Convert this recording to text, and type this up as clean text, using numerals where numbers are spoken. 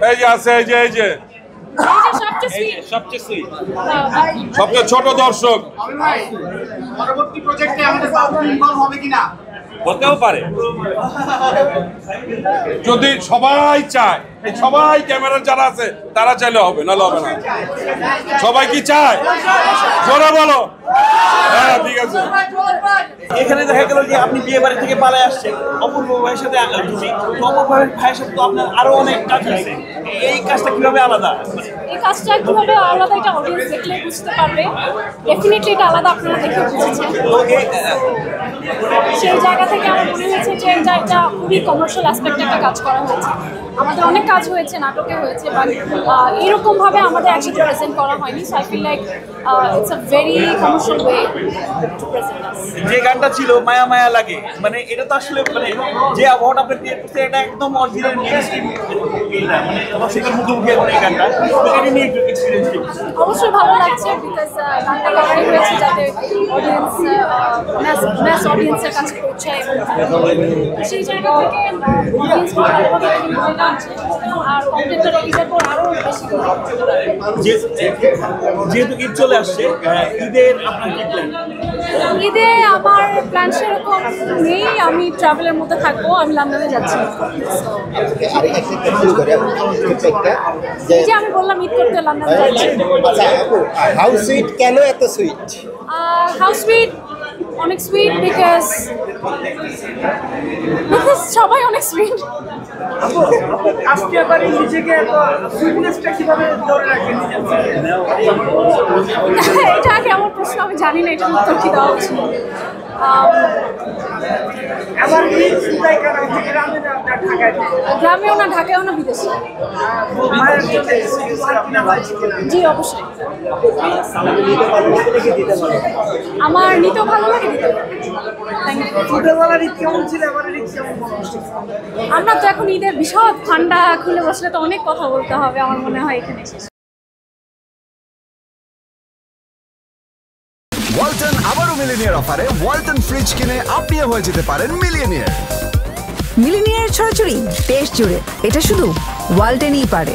এই যে আছে, এই যে সবচেয়ে সুইট সবচেয়ে ছোট দর্শক। পরবর্তী প্রজেক্টে আমাদের বাবু ইনভলভ হবে কিনা? হতেও পারে যদি সবাই চায়, এই সবাই ক্যামেরার যারা আছে তারা চাইলে হবে, নাহলে হবে না। সবাই কি চায়? জোরে বলো। হ্যাঁ ঠিক আছে। এখানে দেখা গেল যে আপনি বিয়ে বাড়ি থেকে পালায় আসছেন, অপূর্ব ভাইয়ের সাথে অপূর্ব ভাইয়ের সাথে তো আপনার আরো অনেক কাজ আছে। এই কাজটা কিভাবে আলাদা? এই কাজটা কিভাবে আলাদা এটা অডিয়েন্স দেখলে বুঝতে পারবে। ডেফিনেটলি এটা আলাদা, আপনারা দেখে বুঝেছেন। সেই জায়গা থেকে আমার মনে হয়েছে যে এটা খুবই কমার্শিয়াল অ্যাসপেক্টে একটা কাজ করা হয়েছে। আমাদের অনেক কাজ হয়েছে, নাটকে হয়েছে, বাট এরকমভাবে আমাদের একসাথে প্রেজেন্ট করা হয়নি। So I feel like it's a very commercial way to present us. যে গানটা ছিল মায়া মায়া লাগে, মানে এটা তো আসলে মানে যে অ্যাওয়ার্ড আপনি ক্রিয়েট করতে, এটা একদম অরিজিনাল মেইনস্ট্রিম, মানে দর্শকের মুখোমুখি এখন এই গানটা, এটা নিয়ে একটু এক্সপিরিয়েন্স দিন। অবশ্যই ভালো লাগছে, বিকজ গানটা গাওয়াই হয়েছে যাতে অডিয়েন্স ম্যাস অডিয়েন্সের কাছে পৌঁছায়। সেই জায়গা থেকে অডিয়েন্স ভালোভাবে লাগছে, আর কন্টেন্টটা রিলিজের পর আরও বেশি। যেহেতু ঈদ চলে আসছে, ঈদের আপনার কি প্ল্যান? ঈদে আমার প্ল্যান সেরকম নেই, আমি ট্রাভেলের মধ্যে থাকবো, আমি লন্ডনে যাচ্ছি। যে আমি বললাম ঈদ করতে লন্ডন যাচ্ছি। হাউ সুইট, কেন এত সুইট? হাউ সুইট, অনেক সুইট বিকজ সবাই অনেক সুইট। আজকে আবার নিজেকে সুইটনেসটা কিভাবে ধরে রাখেন? এটা কেমন প্রশ্ন আমি জানি না, এটার উত্তর কি দেওয়া উচিত। আবার কি চিন্তায় কারণ গ্রামে না ঢাকায়? গ্রামেও না, ঢাকায়ও না, বিদেশে। মায়ের জন্য জি অবশ্যই। আমার নিতেও ভালো লাগে, দিতে। ছোটবেলার ঈদ কেমন ছিল, এবার ঈদ কেমন? আমরা তো এখন ঈদের বিশদ ঠান্ডা খুলে বসলে তো অনেক কথা বলতে হবে, আমার মনে হয় এখানে শেষ। ওয়ালটন আবারও মিলিনিয়ার অফারে ওয়ালটন ফ্রিজ কিনে আপনিও হয়ে যেতে পারেন মিলিয়নিয়ার। মিলিনিয়ার ছড়াছড়ি দেশ জুড়ে, এটা শুধু ওয়ালটনই পারে।